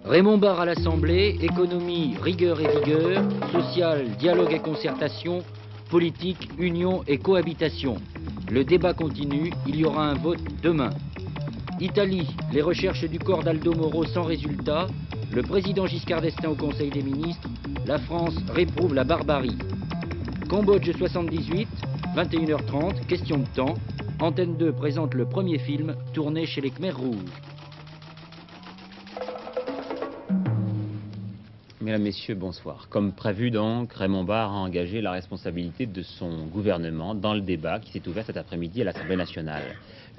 Raymond Barre à l'Assemblée, économie, rigueur et vigueur, social, dialogue et concertation, politique, union et cohabitation. Le débat continue, il y aura un vote demain. Italie, les recherches du corps d'Aldo Moro sans résultat, le président Giscard d'Estaing au Conseil des ministres, la France réprouve la barbarie. Cambodge 78, 21h30, question de temps, Antenne 2 présente le premier film tourné chez les Khmers rouges. Mesdames, Messieurs, bonsoir. Comme prévu donc, Raymond Barre a engagé la responsabilité de son gouvernement dans le débat qui s'est ouvert cet après-midi à l'Assemblée nationale.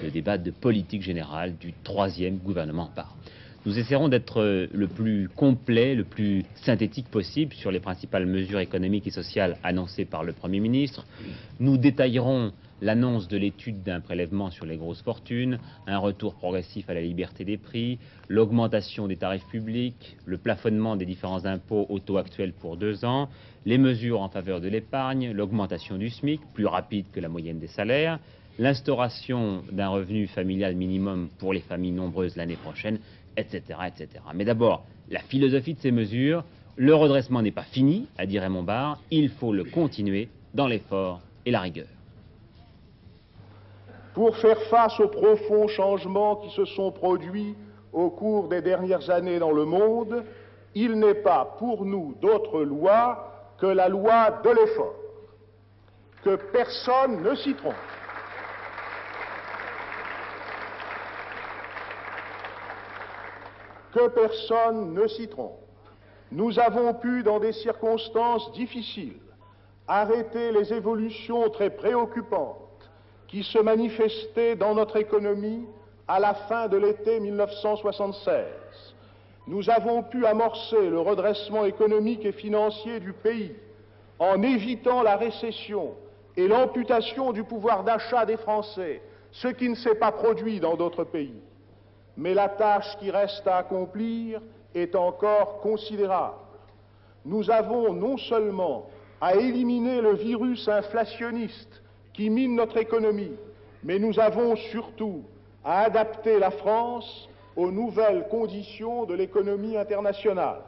Le débat de politique générale du troisième gouvernement Barre. Nous essaierons d'être le plus complet, le plus synthétique possible sur les principales mesures économiques et sociales annoncées par le Premier ministre. Nous détaillerons l'annonce de l'étude d'un prélèvement sur les grosses fortunes, un retour progressif à la liberté des prix, l'augmentation des tarifs publics, le plafonnement des différents impôts au taux actuel pour 2 ans, les mesures en faveur de l'épargne, l'augmentation du SMIC, plus rapide que la moyenne des salaires, l'instauration d'un revenu familial minimum pour les familles nombreuses l'année prochaine, etc., etc. Mais d'abord, la philosophie de ces mesures. Le redressement n'est pas fini, a dit Raymond Barre, il faut le continuer dans l'effort et la rigueur. Pour faire face aux profonds changements qui se sont produits au cours des dernières années dans le monde, il n'est pas pour nous d'autre loi que la loi de l'effort. Que personne ne s'y trompe. Que personne ne s'y trompe. Nous avons pu, dans des circonstances difficiles, arrêter les évolutions très préoccupantes qui se manifestaient dans notre économie à la fin de l'été 1976. Nous avons pu amorcer le redressement économique et financier du pays en évitant la récession et l'amputation du pouvoir d'achat des Français, ce qui ne s'est pas produit dans d'autres pays. Mais la tâche qui reste à accomplir est encore considérable. Nous avons non seulement à éliminer le virus inflationniste qui mine notre économie, mais nous avons surtout à adapter la France aux nouvelles conditions de l'économie internationale.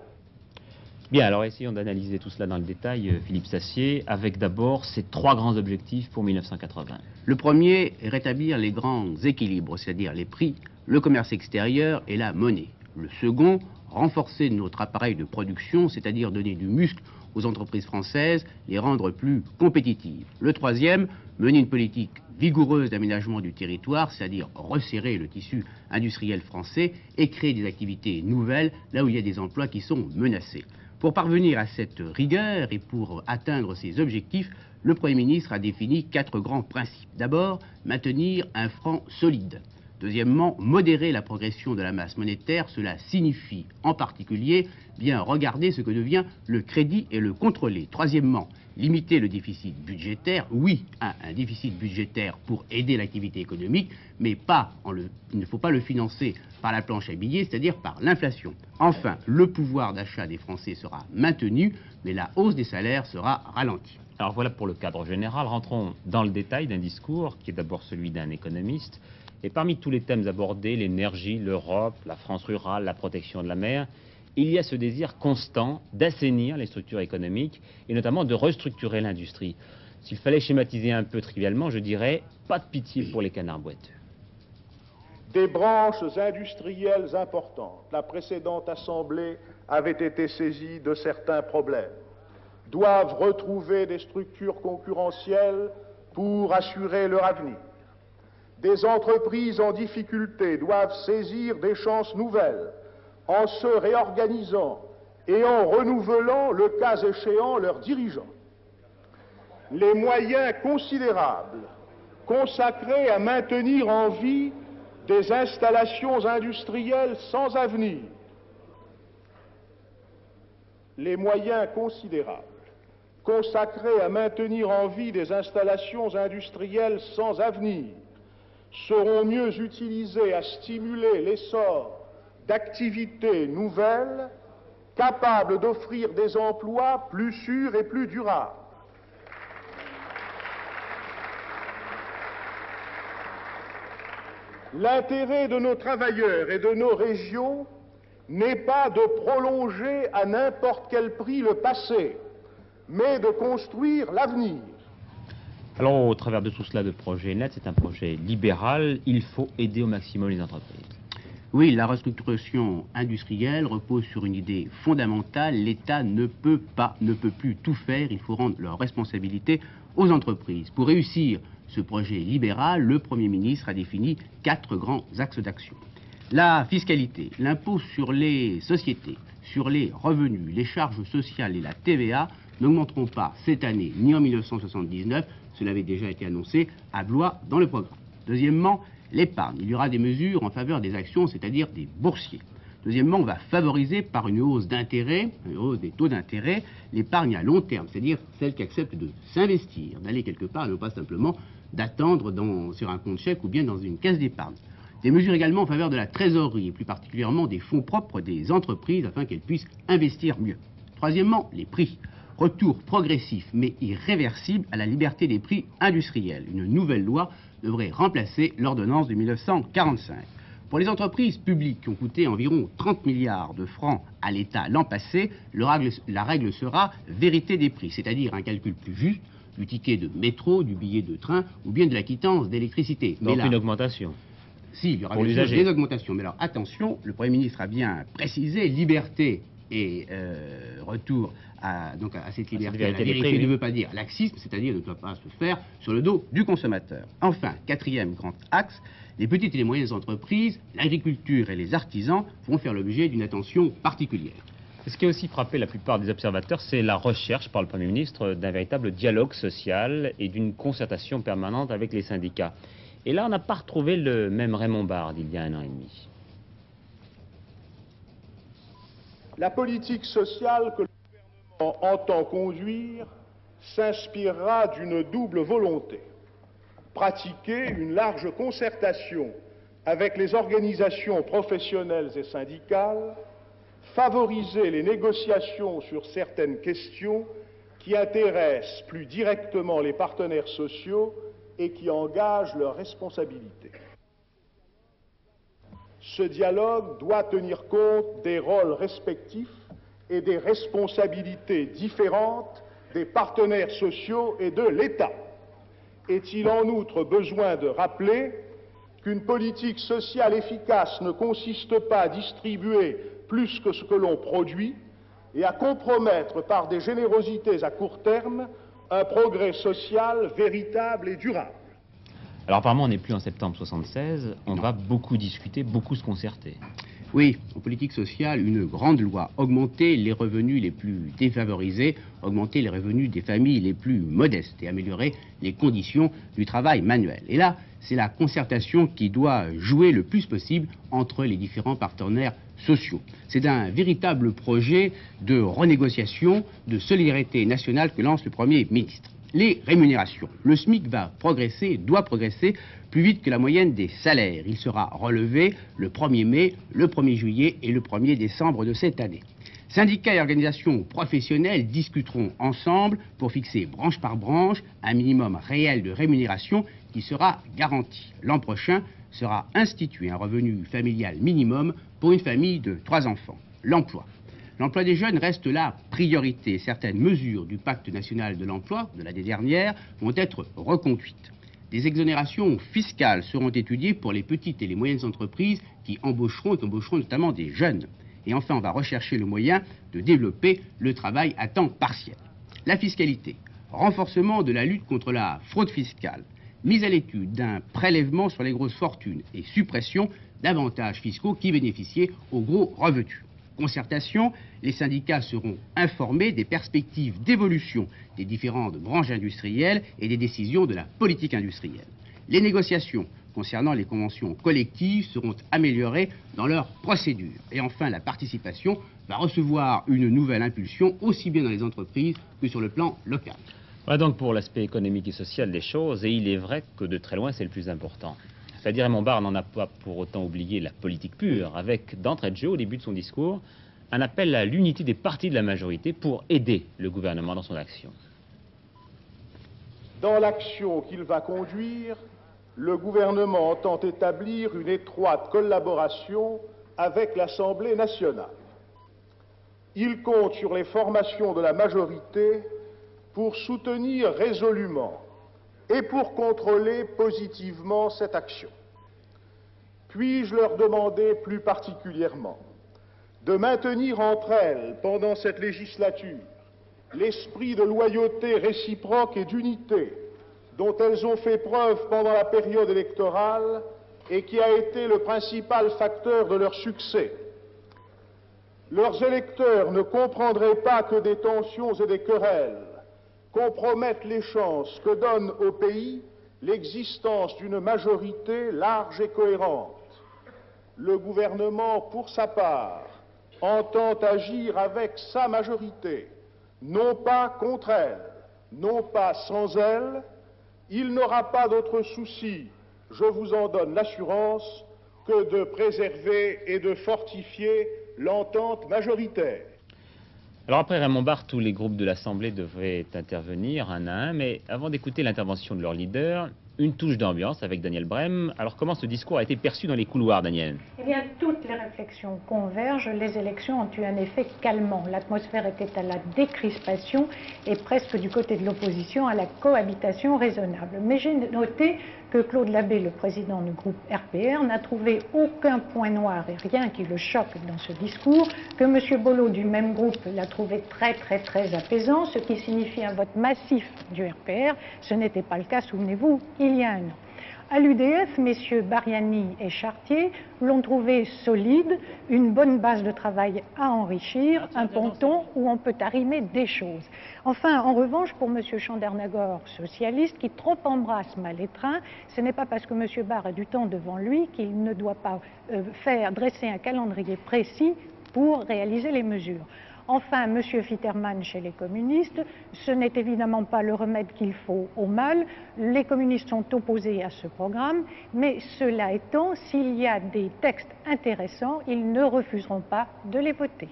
Bien, alors essayons d'analyser tout cela dans le détail, Philippe Sassier, avec d'abord ces 3 grands objectifs pour 1980. Le premier est rétablir les grands équilibres, c'est-à-dire les prix, le commerce extérieur et la monnaie. Le second, renforcer notre appareil de production, c'est-à-dire donner du muscle aux entreprises françaises, les rendre plus compétitives. Le troisième, mener une politique vigoureuse d'aménagement du territoire, c'est-à-dire resserrer le tissu industriel français et créer des activités nouvelles là où il y a des emplois qui sont menacés. Pour parvenir à cette rigueur et pour atteindre ces objectifs, le Premier ministre a défini 4 grands principes. D'abord, maintenir un franc solide. Deuxièmement, modérer la progression de la masse monétaire. Cela signifie en particulier bien regarder ce que devient le crédit et le contrôler. Troisièmement, limiter le déficit budgétaire. Oui, un déficit budgétaire pour aider l'activité économique, mais il ne faut pas le financer par la planche à billets, c'est-à-dire par l'inflation. Enfin, le pouvoir d'achat des Français sera maintenu, mais la hausse des salaires sera ralentie. Alors voilà pour le cadre général. Rentrons dans le détail d'un discours qui est d'abord celui d'un économiste. Et parmi tous les thèmes abordés, l'énergie, l'Europe, la France rurale, la protection de la mer, il y a ce désir constant d'assainir les structures économiques et notamment de restructurer l'industrie. S'il fallait schématiser un peu trivialement, je dirais pas de pitié pour les canards boiteux. Des branches industrielles importantes, la précédente Assemblée avait été saisie de certains problèmes, doivent retrouver des structures concurrentielles pour assurer leur avenir. Des entreprises en difficulté doivent saisir des chances nouvelles en se réorganisant et en renouvelant, le cas échéant, leurs dirigeants. Les moyens considérables consacrés à maintenir en vie des installations industrielles sans avenir. Les moyens considérables consacrés à maintenir en vie des installations industrielles sans avenir seront mieux utilisés à stimuler l'essor d'activités nouvelles capables d'offrir des emplois plus sûrs et plus durables. L'intérêt de nos travailleurs et de nos régions n'est pas de prolonger à n'importe quel prix le passé, mais de construire l'avenir. Alors, au travers de tout cela, de projet net, c'est un projet libéral. Il faut aider au maximum les entreprises. Oui, la restructuration industrielle repose sur une idée fondamentale. L'État ne peut plus tout faire. Il faut rendre leurs responsabilités aux entreprises. Pour réussir ce projet libéral, le Premier ministre a défini 4 grands axes d'action. La fiscalité, l'impôt sur les sociétés, sur les revenus, les charges sociales et la TVA n'augmenteront pas cette année ni en 1979, cela avait déjà été annoncé à Blois dans le programme. Deuxièmement, l'épargne. Il y aura des mesures en faveur des actions, c'est-à-dire des boursiers. Deuxièmement, on va favoriser par une hausse d'intérêt, une hausse des taux d'intérêt, l'épargne à long terme, c'est-à-dire celle qui accepte de s'investir, d'aller quelque part, et non pas simplement d'attendre sur un compte chèque ou bien dans une caisse d'épargne. Des mesures également en faveur de la trésorerie, et plus particulièrement des fonds propres des entreprises, afin qu'elles puissent investir mieux. Troisièmement, les prix. Retour progressif mais irréversible à la liberté des prix industriels. Une nouvelle loi devrait remplacer l'ordonnance de 1945. Pour les entreprises publiques qui ont coûté environ 30 milliards de francs à l'État l'an passé, la règle sera vérité des prix, c'est-à-dire un calcul plus juste du ticket de métro, du billet de train ou bien de la quittance d'électricité. Donc une augmentation. Si, il y aura bien sûr des augmentations. Mais alors attention, le Premier ministre a bien précisé, liberté et retour à cette liberté, à la vérité ne veut pas dire laxisme, c'est-à-dire ne doit pas se faire sur le dos du consommateur. Enfin, 4e grand axe, les petites et les moyennes entreprises, l'agriculture et les artisans vont faire l'objet d'une attention particulière. Ce qui a aussi frappé la plupart des observateurs, c'est la recherche par le Premier ministre d'un véritable dialogue social et d'une concertation permanente avec les syndicats. Et là, on n'a pas retrouvé le même Raymond Barre d'il y a 1 an et demi. La politique sociale que le gouvernement entend conduire s'inspirera d'une double volonté. Pratiquer une large concertation avec les organisations professionnelles et syndicales, favoriser les négociations sur certaines questions qui intéressent plus directement les partenaires sociaux et qui engagent leurs responsabilités. Ce dialogue doit tenir compte des rôles respectifs et des responsabilités différentes des partenaires sociaux et de l'État. Est-il en outre besoin de rappeler qu'une politique sociale efficace ne consiste pas à distribuer plus que ce que l'on produit et à compromettre par des générosités à court terme un progrès social véritable et durable. Alors apparemment, on n'est plus en septembre 76, on va beaucoup discuter, beaucoup se concerter. Oui, en politique sociale, une grande loi, augmenter les revenus les plus défavorisés, augmenter les revenus des familles les plus modestes et améliorer les conditions du travail manuel. Et là, c'est la concertation qui doit jouer le plus possible entre les différents partenaires sociaux. C'est un véritable projet de renégociation, de solidarité nationale que lance le Premier ministre. Les rémunérations. Le SMIC va progresser, doit progresser plus vite que la moyenne des salaires. Il sera relevé le 1er mai, le 1er juillet et le 1er décembre de cette année. Syndicats et organisations professionnelles discuteront ensemble pour fixer branche par branche un minimum réel de rémunération qui sera garanti. L'an prochain sera institué un revenu familial minimum pour une famille de 3 enfants. L'emploi. L'emploi des jeunes reste la priorité. Certaines mesures du pacte national de l'emploi de l'année dernière vont être reconduites. Des exonérations fiscales seront étudiées pour les petites et les moyennes entreprises qui embaucheront notamment des jeunes. Et enfin, on va rechercher le moyen de développer le travail à temps partiel. La fiscalité. Renforcement de la lutte contre la fraude fiscale. Mise à l'étude d'un prélèvement sur les grosses fortunes et suppression d'avantages fiscaux qui bénéficiaient aux gros revenus. Concertation, les syndicats seront informés des perspectives d'évolution des différentes branches industrielles et des décisions de la politique industrielle. Les négociations concernant les conventions collectives seront améliorées dans leur procédure. Et enfin, la participation va recevoir une nouvelle impulsion aussi bien dans les entreprises que sur le plan local. Voilà donc pour l'aspect économique et social des choses, et il est vrai que de très loin c'est le plus important. C'est-à-dire Raymond Barre n'en a pas pour autant oublié la politique pure, avec d'entrée de jeu, au début de son discours, un appel à l'unité des partis de la majorité pour aider le gouvernement dans son action. Dans l'action qu'il va conduire, le gouvernement entend établir une étroite collaboration avec l'Assemblée nationale. Il compte sur les formations de la majorité pour soutenir résolument et pour contrôler positivement cette action. Puis-je leur demander plus particulièrement de maintenir entre elles, pendant cette législature, l'esprit de loyauté réciproque et d'unité dont elles ont fait preuve pendant la période électorale et qui a été le principal facteur de leur succès. Leurs électeurs ne comprendraient pas que des tensions et des querelles compromettent les chances que donne au pays l'existence d'une majorité large et cohérente. Le gouvernement, pour sa part, entend agir avec sa majorité, non pas contre elle, non pas sans elle. Il n'aura pas d'autre souci, je vous en donne l'assurance, que de préserver et de fortifier l'entente majoritaire. Alors après Raymond Barre, tous les groupes de l'Assemblée devraient intervenir un à un, mais avant d'écouter l'intervention de leur leader, une touche d'ambiance avec Daniel Brem. Alors comment ce discours a été perçu dans les couloirs, Daniel? Eh bien, toutes les réflexions convergent. Les élections ont eu un effet calmant. L'atmosphère était à la décrispation et presque du côté de l'opposition à la cohabitation raisonnable. Mais j'ai noté que Claude Labbé, le président du groupe RPR, n'a trouvé aucun point noir et rien qui le choque dans ce discours, que M. Bollot du même groupe l'a trouvé très apaisant, ce qui signifie un vote massif du RPR. Ce n'était pas le cas, souvenez-vous, il y a un an. À l'UDF, messieurs Bariani et Chartier l'ont trouvé solide, une bonne base de travail à enrichir, un ponton où on peut arrimer des choses. Enfin, en revanche, pour monsieur Chandernagor, socialiste, qui trop embrasse mal les trains, ce n'est pas parce que monsieur Barre a du temps devant lui qu'il ne doit pas dresser un calendrier précis pour réaliser les mesures. Enfin, M. Fitterman chez les communistes, ce n'est évidemment pas le remède qu'il faut au mal. Les communistes sont opposés à ce programme, mais cela étant, s'il y a des textes intéressants, ils ne refuseront pas de les voter.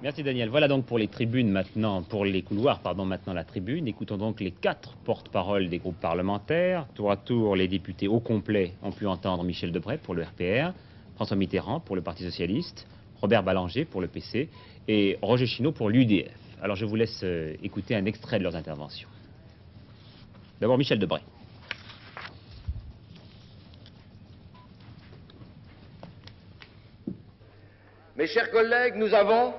Merci Daniel. Voilà donc pour les tribunes maintenant, pour les couloirs, pardon, maintenant la tribune. Écoutons donc les 4 porte-paroles des groupes parlementaires. Tour à tour, les députés au complet ont pu entendre Michel Debré pour le RPR, François Mitterrand pour le Parti Socialiste, Robert Ballanger pour le PC et Roger Chinot pour l'UDF. Alors je vous laisse écouter un extrait de leurs interventions. D'abord Michel Debré. Mes chers collègues, nous avons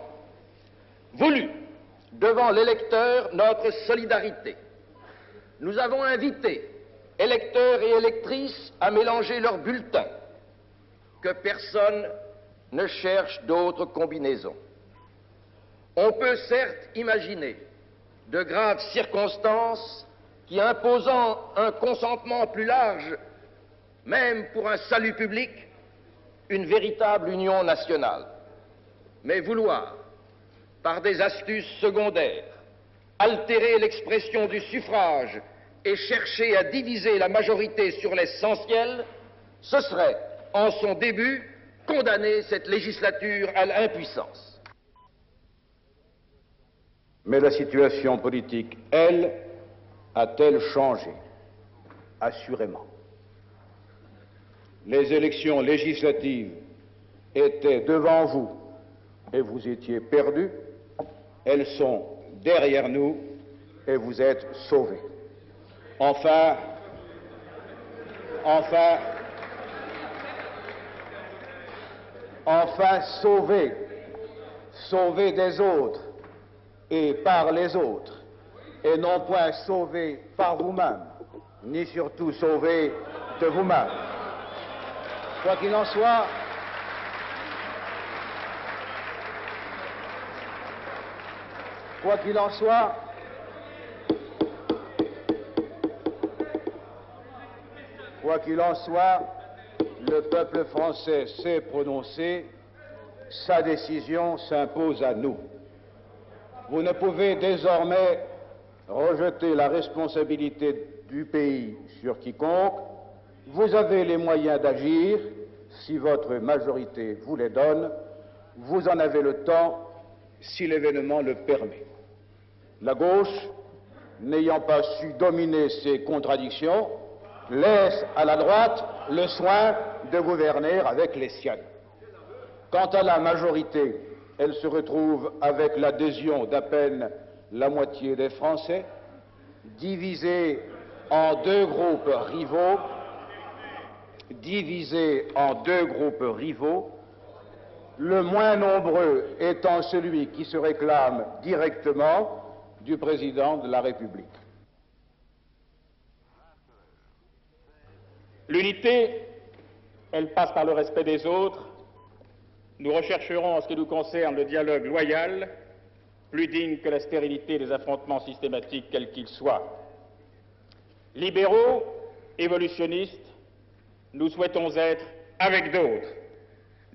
voulu, devant l'électeur, notre solidarité. Nous avons invité électeurs et électrices à mélanger leurs bulletins, que personne ne cherche d'autres combinaisons. On peut certes imaginer de graves circonstances qui, imposant un consentement plus large, même pour un salut public, une véritable union nationale. Mais vouloir, par des astuces secondaires, altérer l'expression du suffrage et chercher à diviser la majorité sur l'essentiel, ce serait, en son début, condamner cette législature à l'impuissance. Mais la situation politique, elle, a-t-elle changé? Assurément. Les élections législatives étaient devant vous et vous étiez perdus. Elles sont derrière nous et vous êtes sauvés. Enfin, sauvés des autres et par les autres, et non point sauvés par vous-même, ni surtout sauvés de vous-même. Quoi qu'il en soit, le peuple français s'est prononcé, sa décision s'impose à nous. Vous ne pouvez désormais rejeter la responsabilité du pays sur quiconque. Vous avez les moyens d'agir, si votre majorité vous les donne. Vous en avez le temps, si l'événement le permet. La gauche, n'ayant pas su dominer ses contradictions, laisse à la droite le soin de gouverner avec les siennes. Quant à la majorité, elle se retrouve avec l'adhésion d'à peine la moitié des Français, divisée en deux groupes rivaux, le moins nombreux étant celui qui se réclame directement du président de la République. L'unité, elle passe par le respect des autres. Nous rechercherons, en ce qui nous concerne, le dialogue loyal, plus digne que la stérilité des affrontements systématiques, quels qu'ils soient. Libéraux, évolutionnistes, nous souhaitons être, avec d'autres,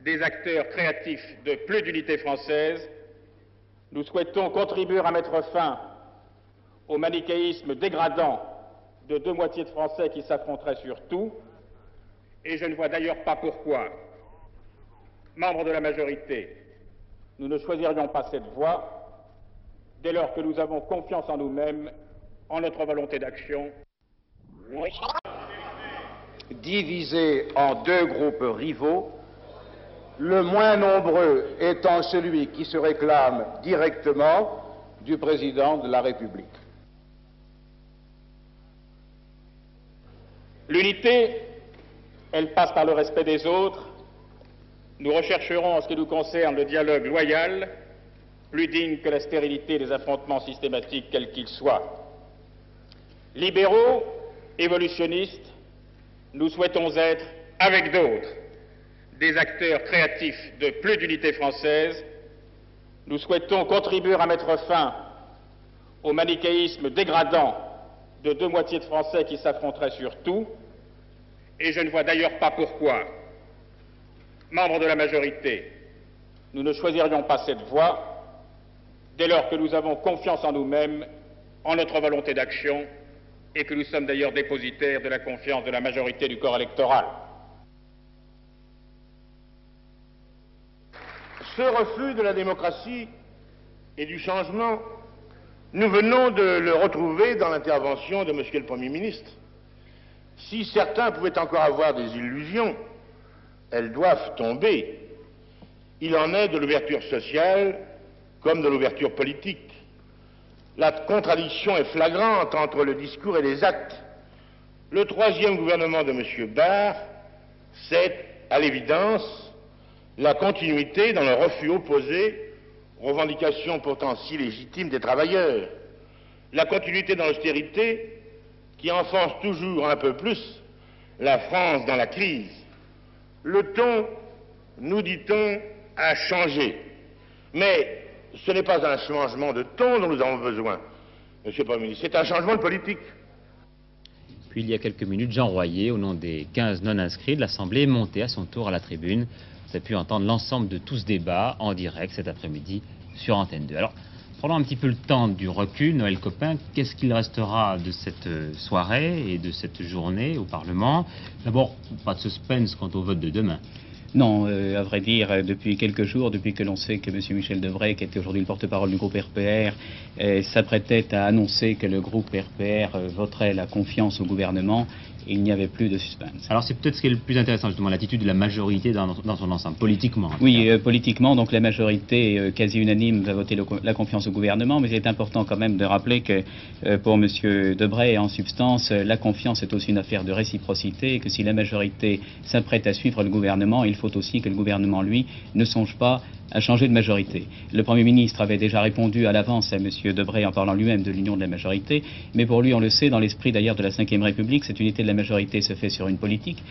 des acteurs créatifs de plus d'unité française. Nous souhaitons contribuer à mettre fin au manichéisme dégradant de deux moitiés de Français qui s'affronteraient sur tout, et je ne vois d'ailleurs pas pourquoi, membres de la majorité, nous ne choisirions pas cette voie dès lors que nous avons confiance en nous-mêmes, en notre volonté d'action. Divisé en deux groupes rivaux, le moins nombreux étant celui qui se réclame directement du président de la République. L'unité, elle passe par le respect des autres. Nous rechercherons, en ce qui nous concerne, le dialogue loyal, plus digne que la stérilité des affrontements systématiques, quels qu'ils soient. Libéraux, évolutionnistes, nous souhaitons être, avec d'autres, des acteurs créatifs de plus d'unité française. Nous souhaitons contribuer à mettre fin au manichéisme dégradant de deux moitiés de Français qui s'affronteraient sur tout, et je ne vois d'ailleurs pas pourquoi, membres de la majorité, nous ne choisirions pas cette voie dès lors que nous avons confiance en nous-mêmes, en notre volonté d'action, et que nous sommes d'ailleurs dépositaires de la confiance de la majorité du corps électoral. Ce refus de la démocratie et du changement, nous venons de le retrouver dans l'intervention de Monsieur le Premier ministre. Si certains pouvaient encore avoir des illusions, elles doivent tomber. Il en est de l'ouverture sociale comme de l'ouverture politique. La contradiction est flagrante entre le discours et les actes. Le troisième gouvernement de M. Barre, c'est, à l'évidence, la continuité dans le refus opposé aux revendications pourtant si légitimes des travailleurs. La continuité dans l'austérité qui enfonce toujours un peu plus la France dans la crise. Le ton, nous dit-on, a changé. Mais ce n'est pas un changement de ton dont nous avons besoin, Monsieur le Premier ministre, c'est un changement de politique. Puis il y a quelques minutes, Jean Royer, au nom des 15 non-inscrits de l'Assemblée, est monté à son tour à la tribune. Vous avez pu entendre l'ensemble de tout ce débat en direct cet après-midi sur Antenne 2. Alors, prenons un petit peu le temps du recul. Noël Copin, qu'est-ce qu'il restera de cette soirée et de cette journée au Parlement? D'abord, pas de suspense quant au vote de demain. Non, à vrai dire, depuis quelques jours, depuis que l'on sait que M. Michel Debré, qui était aujourd'hui le porte-parole du groupe RPR, s'apprêtait à annoncer que le groupe RPR voterait la confiance au gouvernement, il n'y avait plus de suspense. Alors c'est peut-être ce qui est le plus intéressant, justement, l'attitude de la majorité dans son ensemble, politiquement. Oui, politiquement, donc la majorité quasi unanime va voter la confiance au gouvernement, mais il est important quand même de rappeler que pour M. Debré, en substance, la confiance est aussi une affaire de réciprocité, et que si la majorité s'apprête à suivre le gouvernement, il faut aussi que le gouvernement, lui, ne songe pas à changer de majorité. Le Premier ministre avait déjà répondu à l'avance à M. Debré en parlant lui-même de l'union de la majorité, mais pour lui, on le sait, dans l'esprit d'ailleurs de la Ve République, cette unité de la majorité se fait sur une politique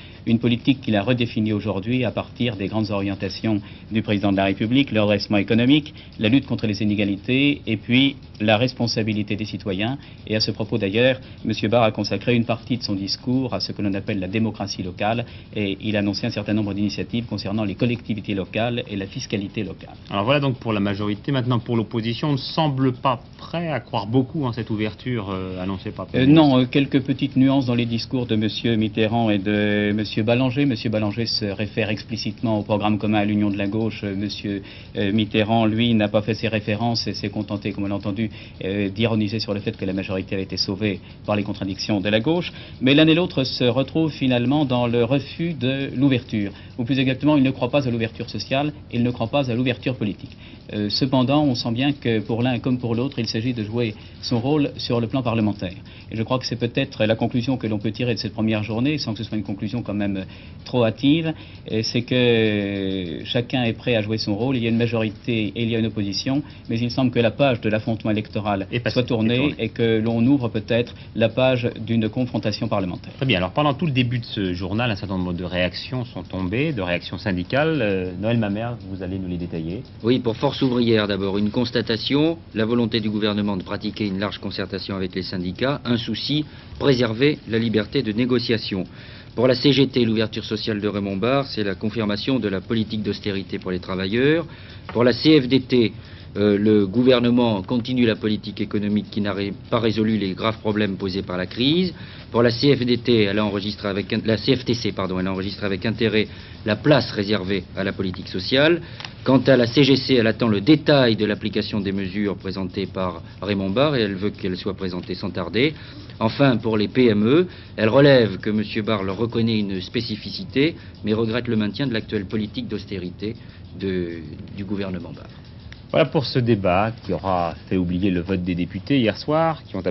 qu'il a redéfinie aujourd'hui à partir des grandes orientations du Président de la République, le redressement économique, la lutte contre les inégalités et puis la responsabilité des citoyens. Et à ce propos d'ailleurs, M. Barre a consacré une partie de son discours à ce que l'on appelle la démocratie locale et il a annoncé un certain nombre d'initiatives concernant les collectivités locales et la fiscalité locale. locales. Alors voilà donc pour la majorité. Maintenant pour l'opposition, on ne semble pas prêt à croire beaucoup en cette ouverture annoncée par le Non, quelques petites nuances dans les discours de M. Mitterrand et de M. Ballanger. M. Ballanger se réfère explicitement au programme commun à l'Union de la gauche. M. Mitterrand, lui, n'a pas fait ses références et s'est contenté, comme on l'a entendu, d'ironiser sur le fait que la majorité avait été sauvée par les contradictions de la gauche. Mais l'un et l'autre se retrouvent finalement dans le refus de l'ouverture. Ou plus exactement, il ne croit pas à l'ouverture sociale, il ne croit pas à l'ouverture politique. Cependant, on sent bien que pour l'un comme pour l'autre, il s'agit de jouer son rôle sur le plan parlementaire. Et je crois que c'est peut-être la conclusion que l'on peut tirer de cette première journée, sans que ce soit une conclusion quand même trop hâtive, c'est que chacun est prêt à jouer son rôle. Il y a une majorité et il y a une opposition, mais il semble que la page de l'affrontement électoral soit tournée et que l'on ouvre peut-être la page d'une confrontation parlementaire. Très bien. Alors pendant tout le début de ce journal, un certain nombre de réactions sont tombées, de réactions syndicales. Noël Mamère, vous allez nous les détailler. Oui, pour Force ouvrière d'abord, une constatation, la volonté du gouvernement de pratiquer une large concertation avec les syndicats, un souci, préserver la liberté de négociation. Pour la CGT, l'ouverture sociale de Raymond Barre, c'est la confirmation de la politique d'austérité pour les travailleurs. Pour la CFDT, le gouvernement continue la politique économique qui n'a pas résolu les graves problèmes posés par la crise. Pour la CFDT, elle a enregistré avec la CFTC, elle a enregistré avec intérêt la place réservée à la politique sociale. Quant à la CGC, elle attend le détail de l'application des mesures présentées par Raymond Barre et elle veut qu'elle soit présentée sans tarder. Enfin, pour les PME, elle relève que M. Barre leur reconnaît une spécificité, mais regrette le maintien de l'actuelle politique d'austérité du gouvernement Barre. Voilà pour ce débat qui aura fait oublier le vote des députés hier soir, qui ont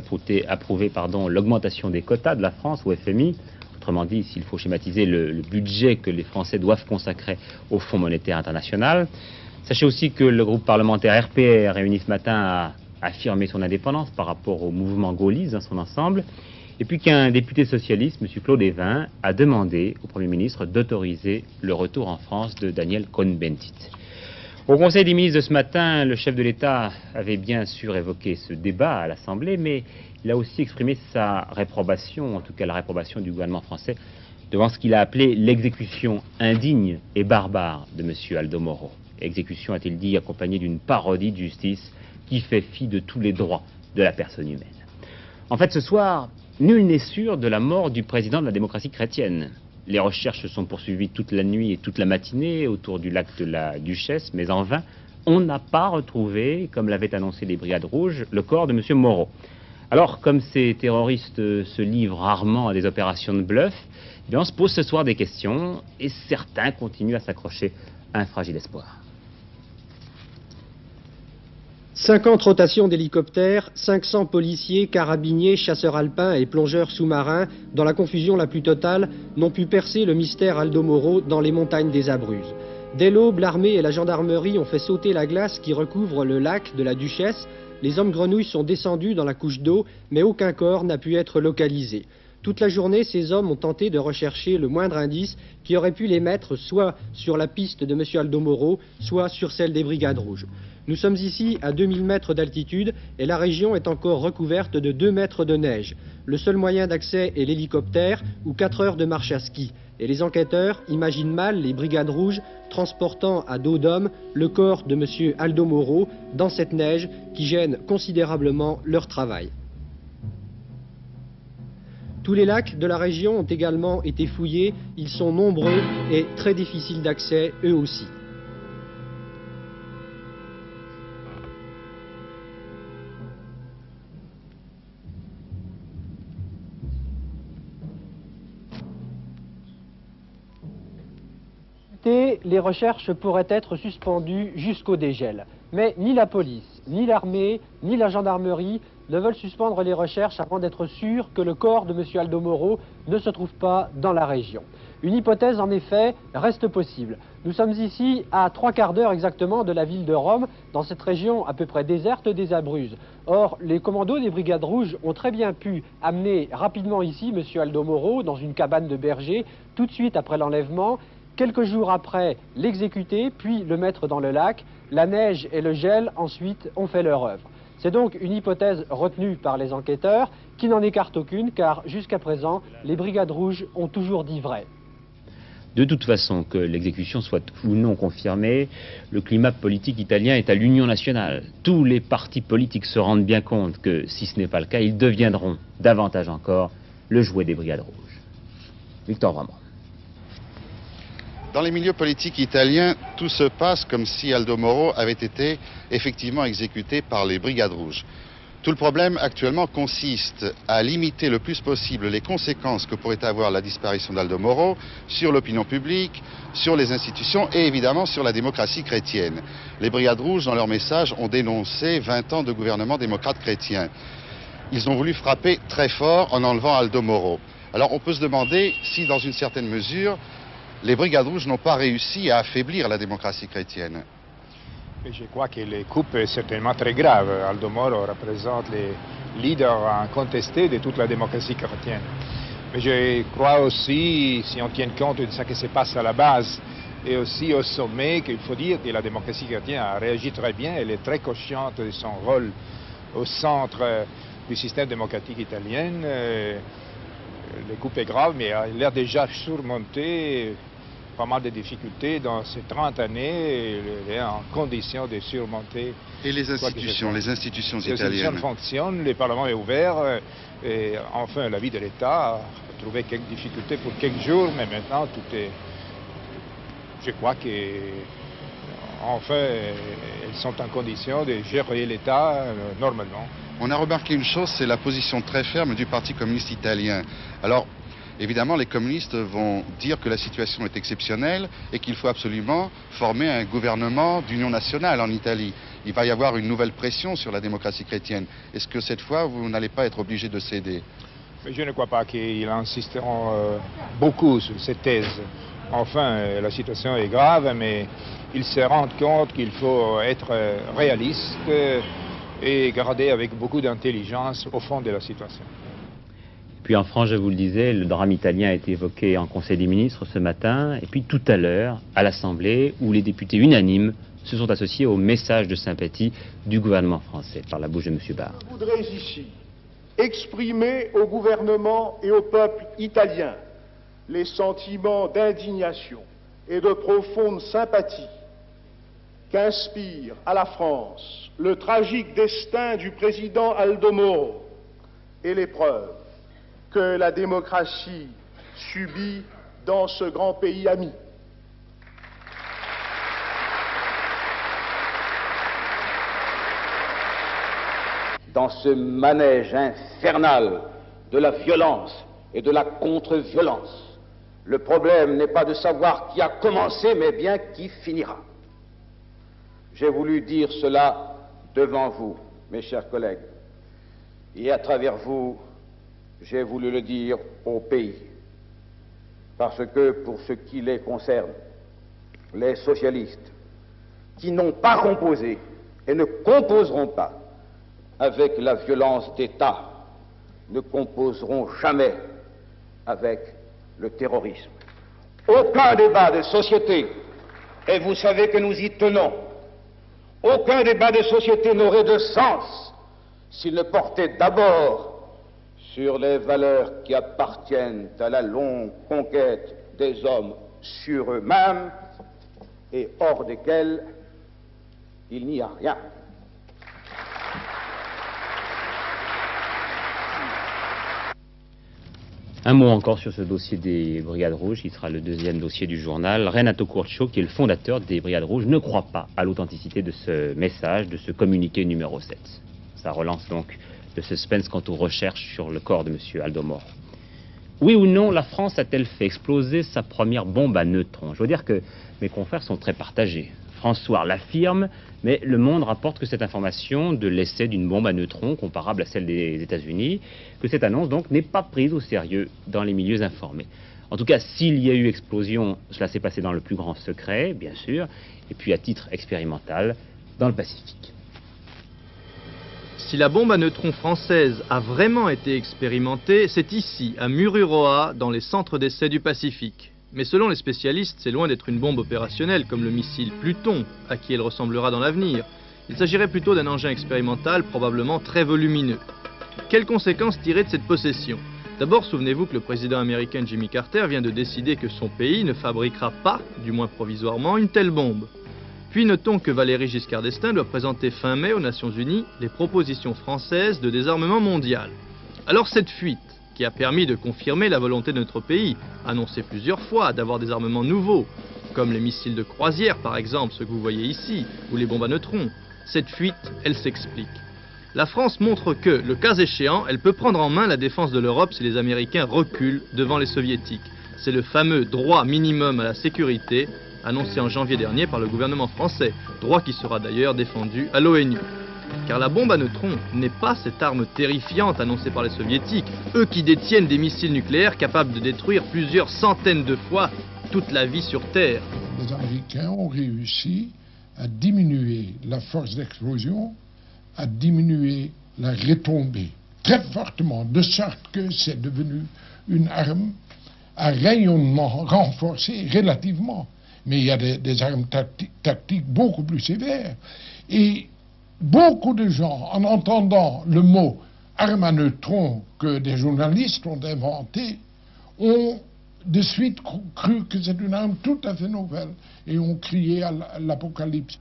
approuvé l'augmentation des quotas de la France au FMI. Autrement dit, s'il faut schématiser le budget que les Français doivent consacrer au Fonds monétaire international. Sachez aussi que le groupe parlementaire RPR, réuni ce matin, a affirmé son indépendance par rapport au mouvement gaulliste dans son ensemble. Et puis qu'un député socialiste, M. Claude Évin, a demandé au Premier ministre d'autoriser le retour en France de Daniel Cohn-Bendit. Au Conseil des ministres de ce matin, le chef de l'État avait bien sûr évoqué ce débat à l'Assemblée, mais il a aussi exprimé sa réprobation, en tout cas la réprobation du gouvernement français, devant ce qu'il a appelé l'exécution indigne et barbare de M. Aldo Moro. Exécution, a-t-il dit, accompagnée d'une parodie de justice qui fait fi de tous les droits de la personne humaine. En fait, ce soir, nul n'est sûr de la mort du président de la démocratie chrétienne. Les recherches se sont poursuivies toute la nuit et toute la matinée autour du lac de la Duchesse, mais en vain, on n'a pas retrouvé, comme l'avaient annoncé les Brigades Rouges, le corps de M. Moro. Alors, comme ces terroristes se livrent rarement à des opérations de bluff, eh bien, on se pose ce soir des questions et certains continuent à s'accrocher à un fragile espoir. 50 rotations d'hélicoptères, 500 policiers, carabiniers, chasseurs alpins et plongeurs sous-marins, dans la confusion la plus totale, n'ont pu percer le mystère Aldo Moro dans les montagnes des Abruzzes. Dès l'aube, l'armée et la gendarmerie ont fait sauter la glace qui recouvre le lac de la Duchesse. Les hommes grenouilles sont descendus dans la couche d'eau, mais aucun corps n'a pu être localisé. Toute la journée, ces hommes ont tenté de rechercher le moindre indice qui aurait pu les mettre soit sur la piste de M. Aldo Moro, soit sur celle des Brigades Rouges. Nous sommes ici à 2000 mètres d'altitude et la région est encore recouverte de 2 mètres de neige. Le seul moyen d'accès est l'hélicoptère ou 4 heures de marche à ski. Et les enquêteurs imaginent mal les Brigades Rouges transportant à dos d'homme le corps de M. Aldo Moro dans cette neige qui gêne considérablement leur travail. Tous les lacs de la région ont également été fouillés. Ils sont nombreux et très difficiles d'accès eux aussi. Les recherches pourraient être suspendues jusqu'au dégel. Mais ni la police, ni l'armée, ni la gendarmerie ne veulent suspendre les recherches avant d'être sûrs que le corps de M. Aldo Moro ne se trouve pas dans la région. Une hypothèse, en effet, reste possible. Nous sommes ici à 3/4 d'heure exactement de la ville de Rome, dans cette région à peu près déserte des Abruzzes. Or, les commandos des Brigades Rouges ont très bien pu amener rapidement ici M. Aldo Moro dans une cabane de berger, tout de suite après l'enlèvement. Quelques jours après, l'exécuter, puis le mettre dans le lac. La neige et le gel, ensuite, ont fait leur œuvre. C'est donc une hypothèse retenue par les enquêteurs, qui n'en écarte aucune, car jusqu'à présent, les Brigades Rouges ont toujours dit vrai. De toute façon, que l'exécution soit ou non confirmée, le climat politique italien est à l'union nationale. Tous les partis politiques se rendent bien compte que, si ce n'est pas le cas, ils deviendront, davantage encore, le jouet des Brigades Rouges. Victor Vraiment. Dans les milieux politiques italiens, tout se passe comme si Aldo Moro avait été effectivement exécuté par les Brigades Rouges. Tout le problème actuellement consiste à limiter le plus possible les conséquences que pourrait avoir la disparition d'Aldo Moro sur l'opinion publique, sur les institutions et évidemment sur la démocratie chrétienne. Les Brigades Rouges, dans leur message, ont dénoncé 20 ans de gouvernement démocrate chrétien. Ils ont voulu frapper très fort en enlevant Aldo Moro. Alors on peut se demander si, dans une certaine mesure, les Brigades Rouges n'ont pas réussi à affaiblir la démocratie chrétienne. Je crois que le coup est certainement très grave. Aldo Moro représente les leaders incontestés de toute la démocratie chrétienne. Mais je crois aussi, si on tient compte de ce qui se passe à la base et aussi au sommet, qu'il faut dire que la démocratie chrétienne a réagi très bien. Elle est très consciente de son rôle au centre du système démocratique italien. Le coup est grave, mais il a déjà surmonté pas mal de difficultés dans ces 30 années, il est en condition de surmonter. Et les institutions italiennes? Les institutions fonctionnent, le Parlement est ouvert, et enfin la vie de l'État a trouvé quelques difficultés pour quelques jours, mais maintenant tout est... Je crois que enfin elles sont en condition de gérer l'État normalement. On a remarqué une chose, c'est la position très ferme du Parti communiste italien. Alors, évidemment, les communistes vont dire que la situation est exceptionnelle et qu'il faut absolument former un gouvernement d'union nationale en Italie. Il va y avoir une nouvelle pression sur la démocratie chrétienne. Est-ce que cette fois, vous n'allez pas être obligé de céder? Mais je ne crois pas qu'ils insisteront beaucoup sur cette thèse. Enfin, la situation est grave, mais ils se rendent compte qu'il faut être réaliste et garder avec beaucoup d'intelligence au fond de la situation. Puis en France, je vous le disais, le drame italien a été évoqué en Conseil des ministres ce matin, et puis tout à l'heure à l'Assemblée, où les députés unanimes se sont associés au message de sympathie du gouvernement français, par la bouche de M. Barre. Je voudrais ici exprimer au gouvernement et au peuple italien les sentiments d'indignation et de profonde sympathie qu'inspire à la France le tragique destin du président Aldo Moro et l'épreuve que la démocratie subit dans ce grand pays ami. Dans ce manège infernal de la violence et de la contre-violence, le problème n'est pas de savoir qui a commencé, mais bien qui finira. J'ai voulu dire cela devant vous, mes chers collègues, et à travers vous, j'ai voulu le dire au pays, parce que pour ce qui les concerne, les socialistes, qui n'ont pas composé et ne composeront pas avec la violence d'État, ne composeront jamais avec le terrorisme. Aucun débat de société, et vous savez que nous y tenons, aucun débat de société n'aurait de sens s'il ne portait d'abord sur les valeurs qui appartiennent à la longue conquête des hommes sur eux-mêmes et hors desquelles il n'y a rien. Un mot encore sur ce dossier des Brigades Rouges, qui sera le deuxième dossier du journal. Renato Curcio, qui est le fondateur des Brigades Rouges, ne croit pas à l'authenticité de ce message, de ce communiqué numéro 7. Ça relance donc le suspense quant aux recherches sur le corps de M. Aldo Moro. Oui ou non, la France a-t-elle fait exploser sa première bombe à neutrons? Je veux dire que mes confrères sont très partagés. François l'affirme, mais Le Monde rapporte que cette information de l'essai d'une bombe à neutrons comparable à celle des États-Unis, que cette annonce donc n'est pas prise au sérieux dans les milieux informés. En tout cas, s'il y a eu explosion, cela s'est passé dans le plus grand secret, bien sûr, et puis à titre expérimental, dans le Pacifique. Si la bombe à neutrons française a vraiment été expérimentée, c'est ici, à Mururoa, dans les centres d'essai du Pacifique. Mais selon les spécialistes, c'est loin d'être une bombe opérationnelle comme le missile Pluton, à qui elle ressemblera dans l'avenir. Il s'agirait plutôt d'un engin expérimental probablement très volumineux. Quelles conséquences tirer de cette possession? D'abord, souvenez-vous que le président américain Jimmy Carter vient de décider que son pays ne fabriquera pas, du moins provisoirement, une telle bombe. Puis notons que Valéry Giscard d'Estaing doit présenter fin mai aux Nations Unies les propositions françaises de désarmement mondial. Alors cette fuite, qui a permis de confirmer la volonté de notre pays, annoncée plusieurs fois d'avoir des armements nouveaux, comme les missiles de croisière par exemple, ceux que vous voyez ici, ou les bombes à neutrons, cette fuite, elle s'explique. La France montre que, le cas échéant, elle peut prendre en main la défense de l'Europe si les Américains reculent devant les Soviétiques. C'est le fameux droit minimum à la sécurité, annoncé en janvier dernier par le gouvernement français, droit qui sera d'ailleurs défendu à l'ONU. Car la bombe à neutrons n'est pas cette arme terrifiante annoncée par les Soviétiques, eux qui détiennent des missiles nucléaires capables de détruire plusieurs centaines de fois toute la vie sur Terre. Les Américains ont réussi à diminuer la force d'explosion, à diminuer la retombée très fortement, de sorte que c'est devenu une arme à rayonnement renforcé relativement. Mais il y a des armes tactiques beaucoup plus sévères. Et beaucoup de gens, en entendant le mot arme à neutrons que des journalistes ont inventé, ont de suite cru que c'est une arme tout à fait nouvelle et ont crié à l'apocalypse.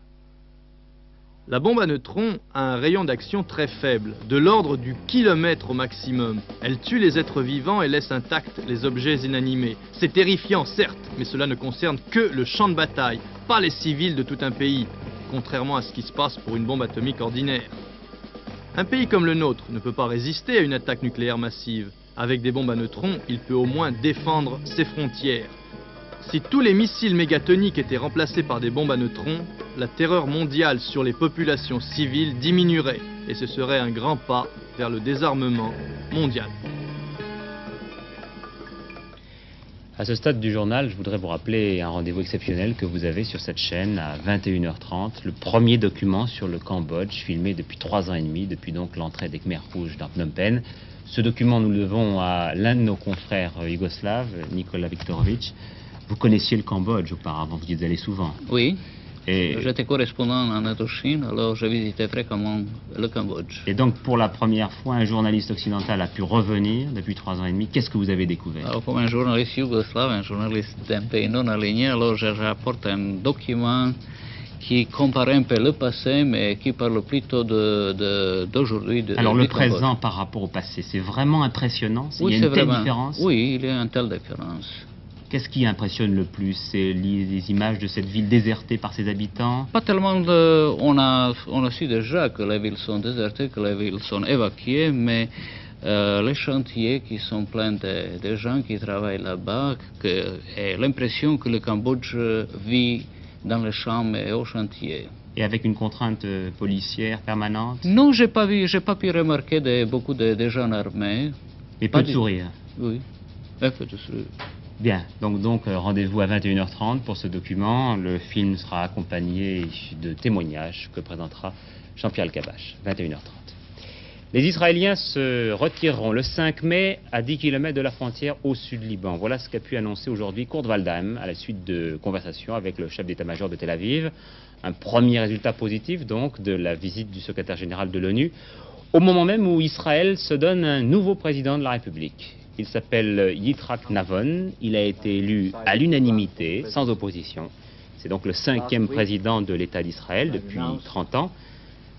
La bombe à neutrons a un rayon d'action très faible, de l'ordre du kilomètre au maximum. Elle tue les êtres vivants et laisse intacts les objets inanimés. C'est terrifiant, certes, mais cela ne concerne que le champ de bataille, pas les civils de tout un pays, contrairement à ce qui se passe pour une bombe atomique ordinaire. Un pays comme le nôtre ne peut pas résister à une attaque nucléaire massive. Avec des bombes à neutrons, il peut au moins défendre ses frontières. Si tous les missiles mégatoniques étaient remplacés par des bombes à neutrons, la terreur mondiale sur les populations civiles diminuerait et ce serait un grand pas vers le désarmement mondial. À ce stade du journal, je voudrais vous rappeler un rendez-vous exceptionnel que vous avez sur cette chaîne à 21h30, le premier document sur le Cambodge, filmé depuis 3 ans et demi, depuis donc l'entrée des Khmers rouges dans Phnom Penh. Ce document, nous le devons à l'un de nos confrères yougoslaves, Nikola Viktorovich. Vous connaissiez le Cambodge auparavant, vous y êtes allé souvent. Oui, et j'étais correspondant en Indochine, alors je visitais fréquemment le Cambodge. Et donc pour la première fois, un journaliste occidental a pu revenir depuis 3 ans et demi. Qu'est-ce que vous avez découvert? Alors comme un journaliste yougoslave, un journaliste d'un pays non aligné, alors je rapporte un document qui compare un peu le passé, mais qui parle plutôt d'aujourd'hui. Alors le présent par rapport au passé, c'est vraiment impressionnant? Oui, il y a une telle différence? Oui, il y a une telle différence. Qu'est-ce qui impressionne le plus? C'est les images de cette ville désertée par ses habitants? Pas tellement on a su déjà que les villes sont désertées, que les villes sont évacuées, mais les chantiers qui sont pleins de gens qui travaillent là-bas, et l'impression que le Cambodge vit dans les champs et au chantier. Et avec une contrainte policière permanente? Non, j'ai pas pu remarquer beaucoup de gens armés. Mais peu de sourires? Oui, un peu de sourires. Bien, donc rendez-vous à 21h30 pour ce document. Le film sera accompagné de témoignages que présentera Jean-Pierre Elkabbach, 21h30. Les Israéliens se retireront le 5 mai à 10 km de la frontière au sud Liban. Voilà ce qu'a pu annoncer aujourd'hui Kurt Waldheim à la suite de conversations avec le chef d'état-major de Tel Aviv. Un premier résultat positif donc de la visite du secrétaire général de l'ONU, au moment même où Israël se donne un nouveau président de la République. Il s'appelle Yitzhak Navon, il a été élu à l'unanimité, sans opposition. C'est donc le 5e président de l'État d'Israël depuis 30 ans.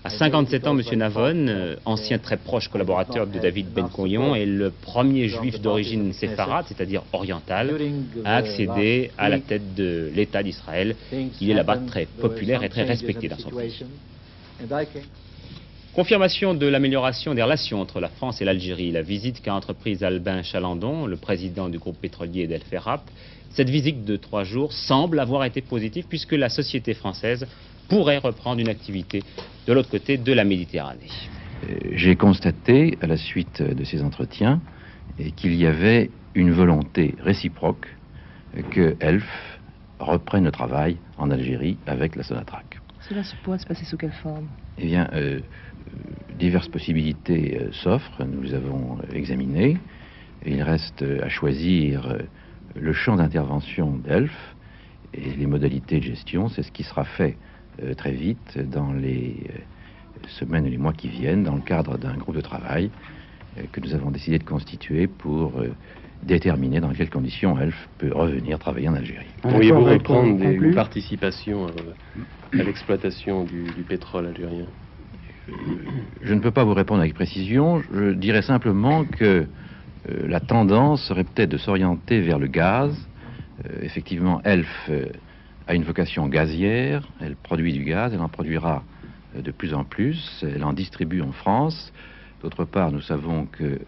À 57 ans, M. Navon, ancien très proche collaborateur de David Ben-Gurion, est le premier juif d'origine séfarade, c'est-à-dire orientale, à accéder à la tête de l'État d'Israël. Il est là-bas très populaire et très respecté dans son pays. Confirmation de l'amélioration des relations entre la France et l'Algérie. La visite qu'a entreprise Albin Chalandon, le président du groupe pétrolier d'El Ferrap. Cette visite de 3 jours semble avoir été positive puisque la société française pourrait reprendre une activité de l'autre côté de la Méditerranée. J'ai constaté, à la suite de ces entretiens, qu'il y avait une volonté réciproque que ELF reprenne le travail en Algérie avec la Sonatrach. Cela pourrait se passer sous quelle forme? Eh bien, diverses possibilités s'offrent, nous les avons examinées. Il reste à choisir le champ d'intervention d'ELF et les modalités de gestion. C'est ce qui sera fait très vite dans les semaines et les mois qui viennent dans le cadre d'un groupe de travail que nous avons décidé de constituer pour déterminer dans quelles conditions Elf peut revenir travailler en Algérie. Pourriez-vous reprendre une participation à l'exploitation du pétrole algérien? Je ne peux pas vous répondre avec précision. Je dirais simplement que la tendance serait peut-être de s'orienter vers le gaz. Effectivement, Elf a une vocation gazière. Elle produit du gaz, elle en produira de plus en plus. Elle en distribue en France. D'autre part, nous savons que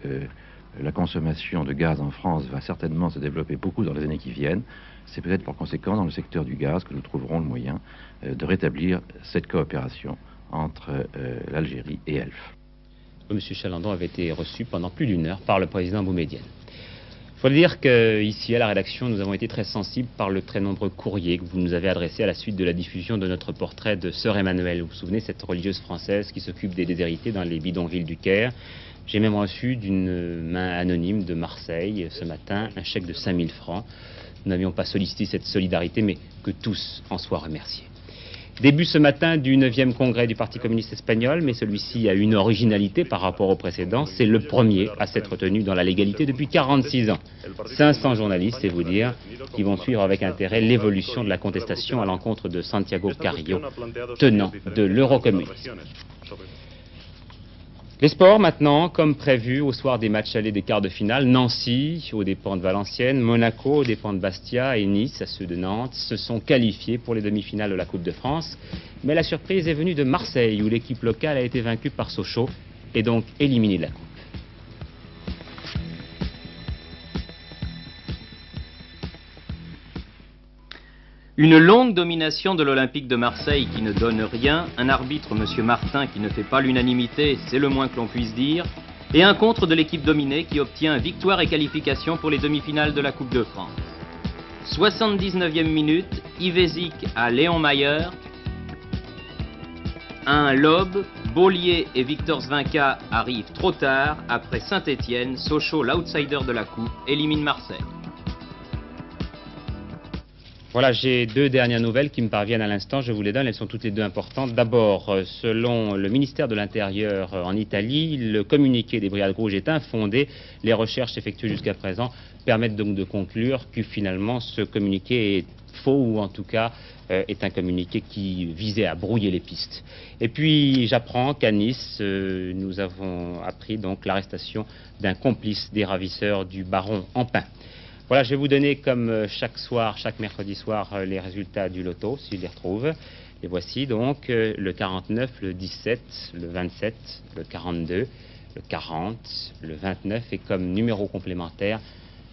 la consommation de gaz en France va certainement se développer beaucoup dans les années qui viennent. C'est peut-être par conséquent dans le secteur du gaz que nous trouverons le moyen de rétablir cette coopération entre l'Algérie et Elf. Monsieur Chalandon avait été reçu pendant plus d'1 heure par le président Boumedienne. Il faut dire qu'ici, à la rédaction, nous avons été très sensibles par le très nombreux courriers que vous nous avez adressés à la suite de la diffusion de notre portrait de Sœur Emmanuelle. Vous vous souvenez, cette religieuse française qui s'occupe des déshérités dans les bidonvilles du Caire. J'ai même reçu d'une main anonyme de Marseille, ce matin, un chèque de 5000 francs. Nous n'avions pas sollicité cette solidarité, mais que tous en soient remerciés. Début ce matin du 9e congrès du Parti communiste espagnol, mais celui-ci a une originalité par rapport au précédent. C'est le premier à s'être tenu dans la légalité depuis 46 ans. 500 journalistes, c'est vous dire, qui vont suivre avec intérêt l'évolution de la contestation à l'encontre de Santiago Carrillo, tenant de l'eurocommunisme. Les sports maintenant, comme prévu au soir des matchs allés des quarts de finale, Nancy aux dépens de Valenciennes, Monaco aux dépens de Bastia et Nice à ceux de Nantes se sont qualifiés pour les demi-finales de la Coupe de France. Mais la surprise est venue de Marseille où l'équipe locale a été vaincue par Sochaux et donc éliminée de la Coupe. Une longue domination de l'Olympique de Marseille qui ne donne rien, un arbitre, M. Martin, qui ne fait pas l'unanimité, c'est le moins que l'on puisse dire, et un contre de l'équipe dominée qui obtient victoire et qualification pour les demi-finales de la Coupe de France. 79e minute, Ivezic à Léon Mayer, un lob, Beaulier et Victor Zvinka arrivent trop tard, après Saint-Étienne, Sochaux, l'outsider de la Coupe, élimine Marseille. Voilà, j'ai deux dernières nouvelles qui me parviennent à l'instant, je vous les donne, elles sont toutes les deux importantes. D'abord, selon le ministère de l'Intérieur en Italie, le communiqué des Brigades Rouges est infondé. Les recherches effectuées jusqu'à présent permettent donc de conclure que finalement ce communiqué est faux ou en tout cas est un communiqué qui visait à brouiller les pistes. Et puis j'apprends qu'à Nice, nous avons appris donc l'arrestation d'un complice des ravisseurs du baron Empin. Voilà, je vais vous donner comme chaque soir, chaque mercredi soir, les résultats du loto, si je les retrouve. Les voici donc, le 49, le 17, le 27, le 42, le 40, le 29 et comme numéro complémentaire,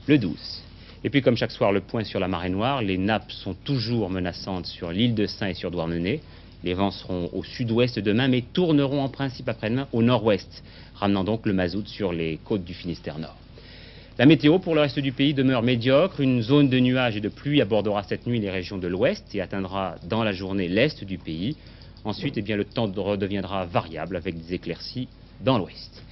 le 12. Et puis comme chaque soir, le point sur la marée noire. Les nappes sont toujours menaçantes sur l'île de Sein et sur Douarnenez. Les vents seront au sud-ouest demain, mais tourneront en principe après-demain au nord-ouest, ramenant donc le mazout sur les côtes du Finistère Nord. La météo pour le reste du pays demeure médiocre. Une zone de nuages et de pluie abordera cette nuit les régions de l'ouest et atteindra dans la journée l'est du pays. Ensuite, eh bien, le temps redeviendra variable avec des éclaircies dans l'ouest.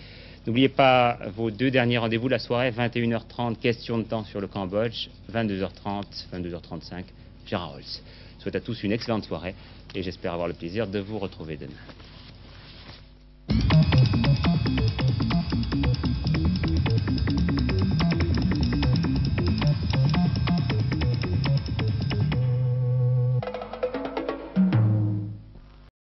N'oubliez pas vos deux derniers rendez-vous de la soirée, 21h30, question de temps sur le Cambodge, 22h30, 22h35, Gérard Holtz. Je souhaite à tous une excellente soirée et j'espère avoir le plaisir de vous retrouver demain.